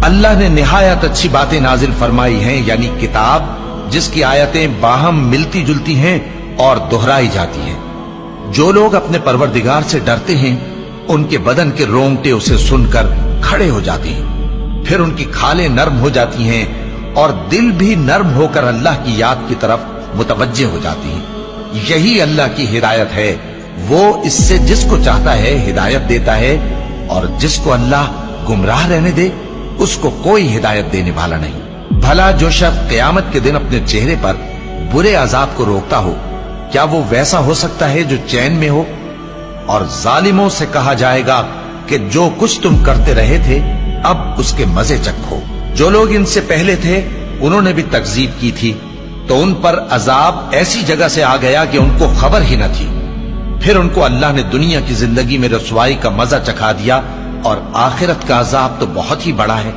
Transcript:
اللہ نے نہایت اچھی باتیں نازل فرمائی ہیں، یعنی کتاب جس کی آیتیں باہم ملتی جلتی ہیں اور دہرائی جاتی ہیں۔ جو لوگ اپنے پروردگار سے ڈرتے ہیں ان کے بدن کے رونگٹے اسے سن کر کھڑے ہو جاتے ہیں، پھر ان کی کھالیں نرم ہو جاتی ہیں اور دل بھی نرم ہو کر اللہ کی یاد کی طرف متوجہ ہو جاتی ہیں۔ یہی اللہ کی ہدایت ہے، وہ اس سے جس کو چاہتا ہے ہدایت دیتا ہے، اور جس کو اللہ گمراہ رہنے دے اس کو کوئی ہدایت دینے والا نہیں۔ بھلا جو شخص قیامت کے دن اپنے چہرے پر برے عذاب کو روکتا ہو، کیا وہ ویسا ہو سکتا ہے جو چین میں ہو؟ اور ظالموں سے کہا جائے گا کہ جو کچھ تم کرتے رہے تھے اب اس کے مزے چکھو۔ جو لوگ ان سے پہلے تھے انہوں نے بھی تکذیب کی تھی، تو ان پر عذاب ایسی جگہ سے آ گیا کہ ان کو خبر ہی نہ تھی۔ پھر ان کو اللہ نے دنیا کی زندگی میں رسوائی کا مزہ چکھا دیا، اور آخرت کا عذاب تو بہت ہی بڑا ہے۔